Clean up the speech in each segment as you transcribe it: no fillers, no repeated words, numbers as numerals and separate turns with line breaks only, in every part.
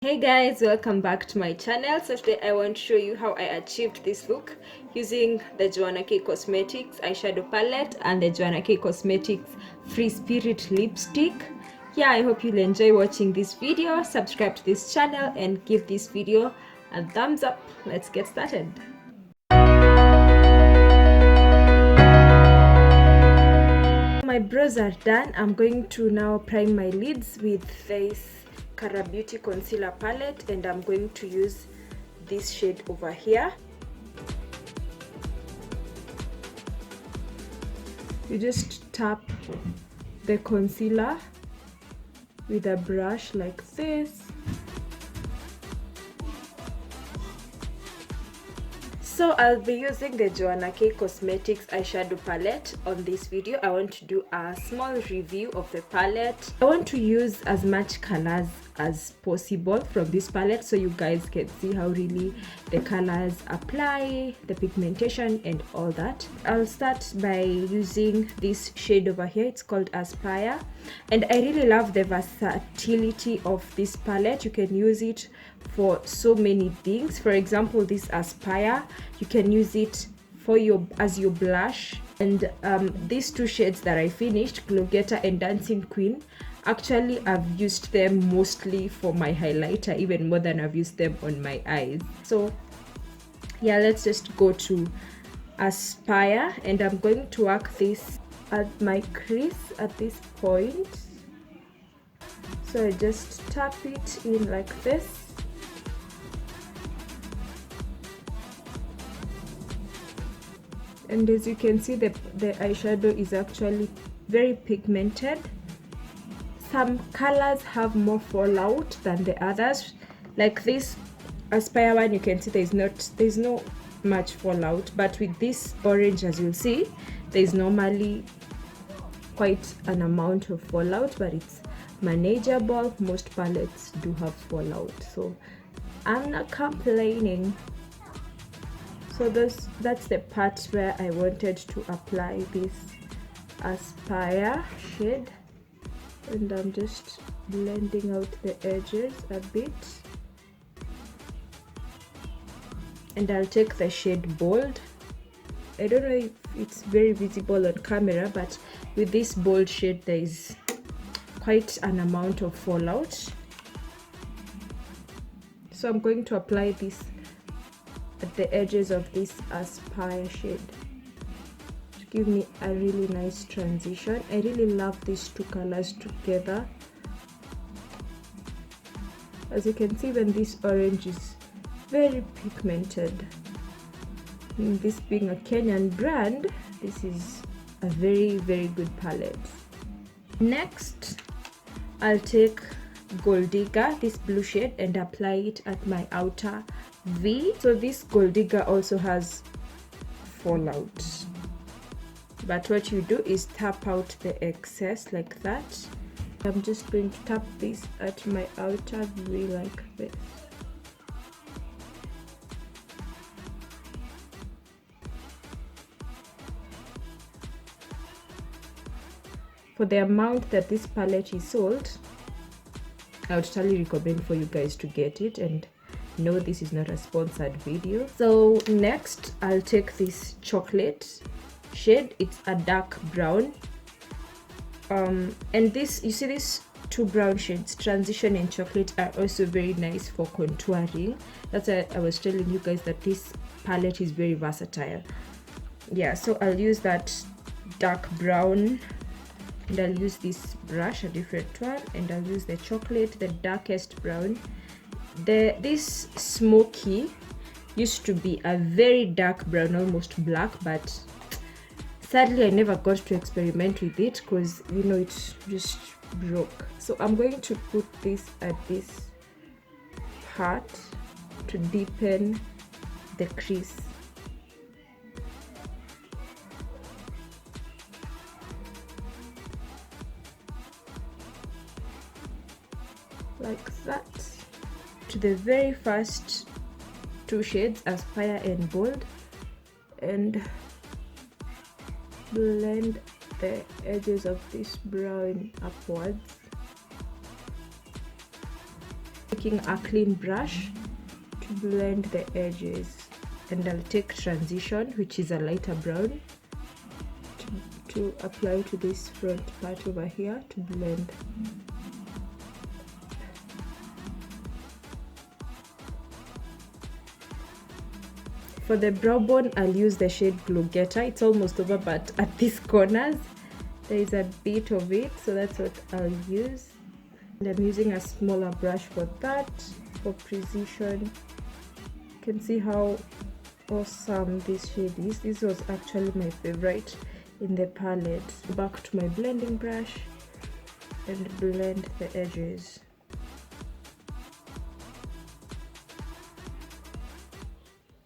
Hey guys, welcome back to my channel. So today I want to show you how I achieved this look using the Joanna Cosmetics eyeshadow palette and the Joanna Cosmetics Free Spirit lipstick. Yeah, I hope you'll enjoy watching this video. Subscribe to this channel and give this video a thumbs up. Let's get started. My brows are done. I'm going to now prime my lids with this Cara Beauty concealer palette, and I'm going to use this shade over here. You just tap the concealer with a brush like this. So I'll be using the Joanna Cosmetics eyeshadow palette on this video. I want to do a small review of the palette. I want to use as much colors as possible from this palette so you guys can see how really the colors apply, the pigmentation and all that. I'll start by using this shade over here. It's called Aspire, and I really love the versatility of this palette. You can use it for so many things. For example, this Aspire, you can use it for as your blush, and these two shades that I finished, Glow Getter and Dancing Queen, actually I've used them mostly for my highlighter, even more than I've used them on my eyes. So yeah, let's just go to Aspire, and I'm going to work this at my crease at this point. So I just tap it in like this. And as you can see, the eyeshadow is actually very pigmented. Some colors have more fallout than the others. Like this Aspire one, you can see there's no much fallout, but with this orange, as you'll see, there's normally quite an amount of fallout, but it's manageable. Most palettes do have fallout, so I'm not complaining. So that's the part where I wanted to apply this Aspire shade, and I'm just blending out the edges a bit. And I'll take the shade Bold. I don't know if it's very visible on camera, but with this bold shade there is quite an amount of fallout. So I'm going to apply this at the edges of this Aspire shade to give me a really nice transition. I really love these two colors together. As you can see, when this orange is very pigmented, and this being a Kenyan brand, this is a very good palette. Next, I'll take Gold Digger, this blue shade, and apply it at my outer V. So this Gold Digger also has fallout, but what you do is tap out the excess like that. I'm just going to tap this at my outer V like this. For the amount that this palette is sold, I would totally recommend for you guys to get it, and no, this is not a sponsored video. So next, I'll take this chocolate shade. It's a dark brown, and this, you see, these two brown shades, Transition and Chocolate, are also very nice for contouring. That's why I was telling you guys that this palette is very versatile. Yeah, so I'll use that dark brown, and I'll use this brush, a different one, and I'll use the chocolate, the darkest brown. This smoky used to be a very dark brown, almost black, but sadly I never got to experiment with it because, you know, it just broke. So I'm going to put this at this part to deepen the crease. Like that, to the very first two shades, Aspire and Bold, and blend the edges of this brown upwards. taking a clean brush to blend the edges, and I'll take transition, which is a lighter brown, to apply to this front part over here to blend. For the brow bone, I'll use the shade Glow Getter. It's almost over, but at these corners there is a bit of it, so that's what I'll use. And I'm using a smaller brush for that, for precision. You can see how awesome this shade is. This was actually my favorite in the palette. Back to my blending brush and blend the edges.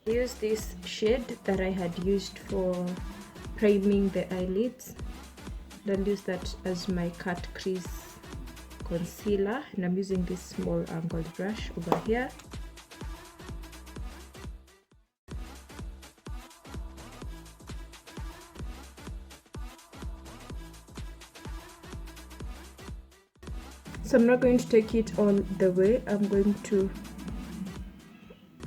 Use this shade that I had used for priming the eyelids. I'll use that as my cut crease concealer, and I'm using this small angled brush over here. So I'm not going to take it all the way. I'm going to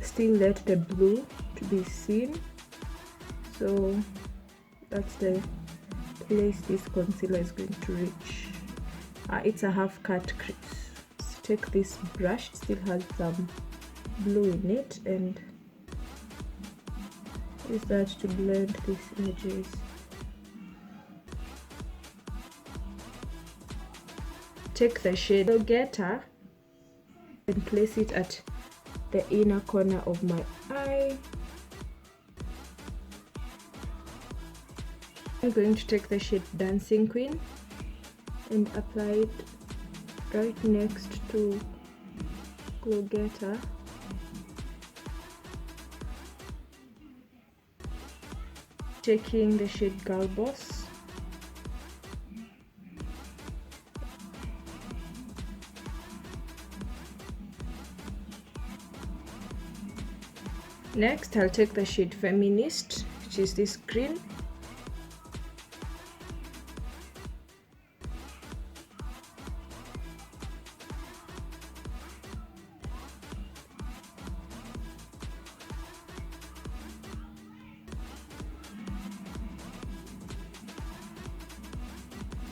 still let the blue to be seen. So that's the place this concealer is going to reach. It's a half cut crease. So take this brush, it still has some blue in it, and use that to blend these edges. Take the shade Glow Getter and place it at the inner corner of my eye. I'm going to take the shade Dancing Queen and apply it right next to Glow Getter. Taking the shade Girl Boss. Next, I'll take the shade Feminist, which is this green.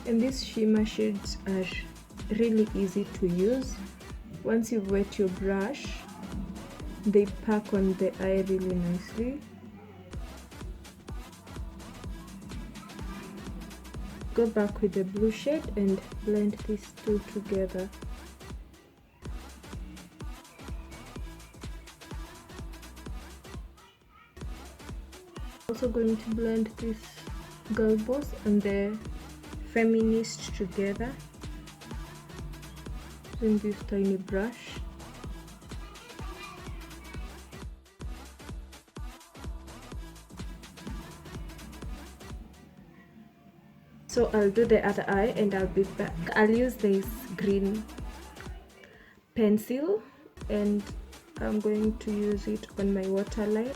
And these shimmer shades are really easy to use. Once you wet your brush, they pack on the eye really nicely. Go back with the blue shade and blend these two together. Also going to blend this Girl Boss and the Feminist together using this tiny brush. So I'll do the other eye and I'll be back. I'll use this green pencil and I'm going to use it on my waterline.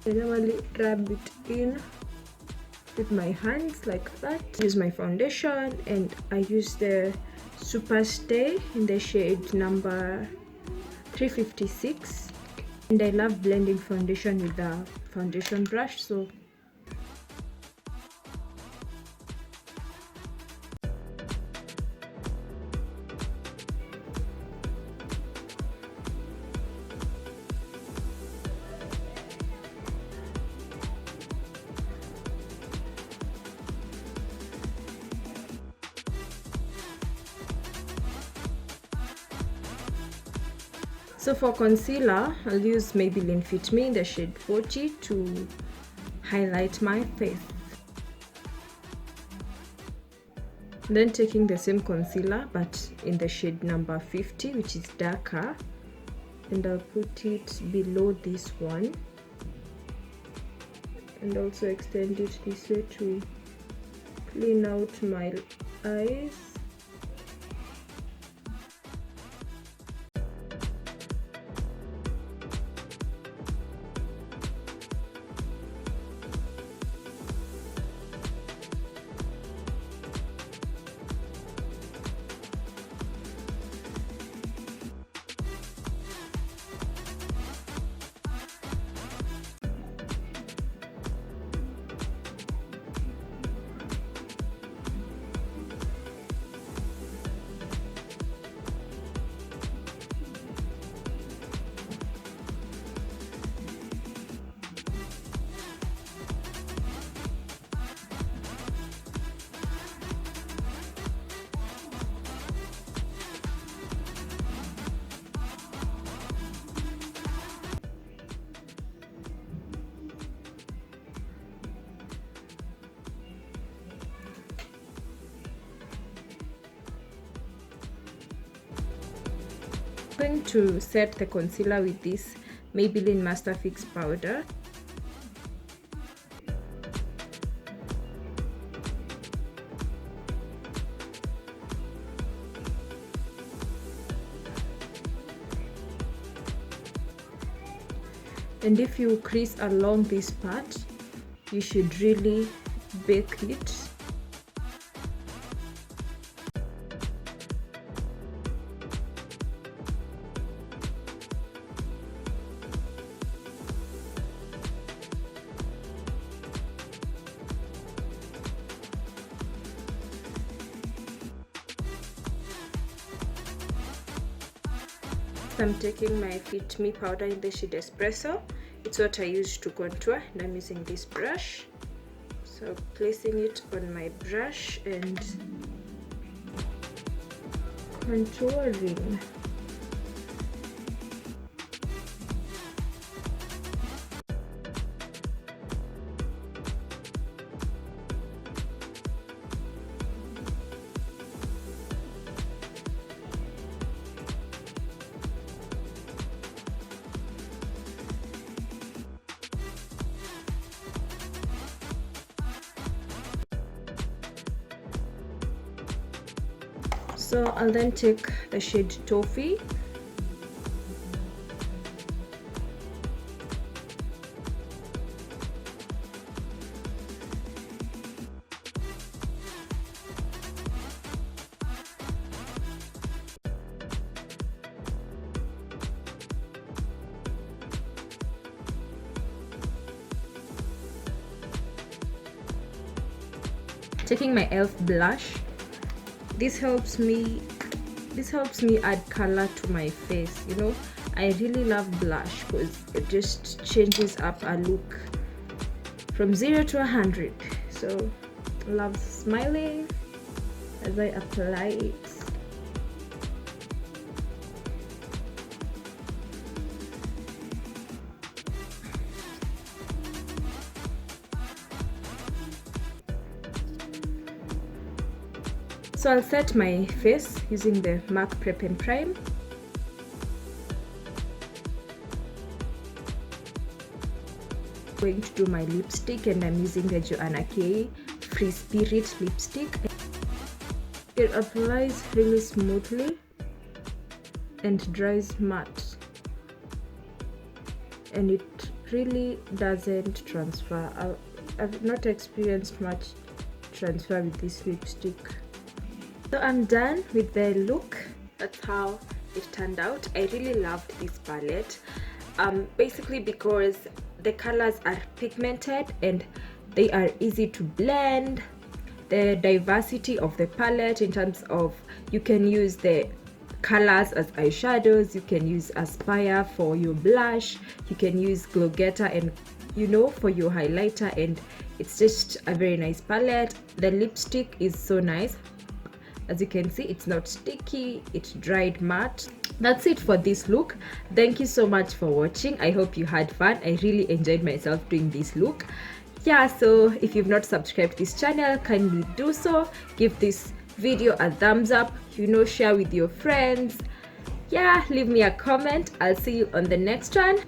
I normally rub it in with my hands like that. Use my foundation and I use the Super Stay in the shade number 356. And I love blending foundation with the foundation brush, so for concealer, I'll use Maybelline Fit Me in the shade 40 to highlight my face. Then taking the same concealer but in the shade number 50, which is darker, and I'll put it below this one and also extend it this way to clean out my eyes. I'm going to set the concealer with this Maybelline Master Fix powder. And if you crease along this part, you should really bake it. I'm taking my Fit Me powder in the shade Espresso. It's what I use to contour, and I'm using this brush. So placing it on my brush and contouring. So I'll then take the shade Toffee. Taking my e.l.f. blush. This helps me add color to my face. You know, I really love blush because it just changes up a look from 0 to 100. So love smiling as I apply it. So I'll set my face using the MAC Prep and Prime. I'm going to do my lipstick, and I'm using the Joanna K Free Spirit lipstick. It applies really smoothly and dries matte, and it really doesn't transfer. I've not experienced much transfer with this lipstick. So I'm done with the look. That's how it turned out. I really loved this palette, basically because the colors are pigmented and they are easy to blend. The diversity of the palette in terms of, you can use the colors as eyeshadows, you can use Aspire for your blush, you can use Glow Getter and for your highlighter, and it's just a very nice palette. The lipstick is so nice. As you can see, it's not sticky, it dried matte. That's it for this look. Thank you so much for watching. I hope you had fun. I really enjoyed myself doing this look. yeah, so if you've not subscribed to this channel, kindly do so. Give this video a thumbs up, share with your friends. Yeah, leave me a comment. I'll see you on the next one.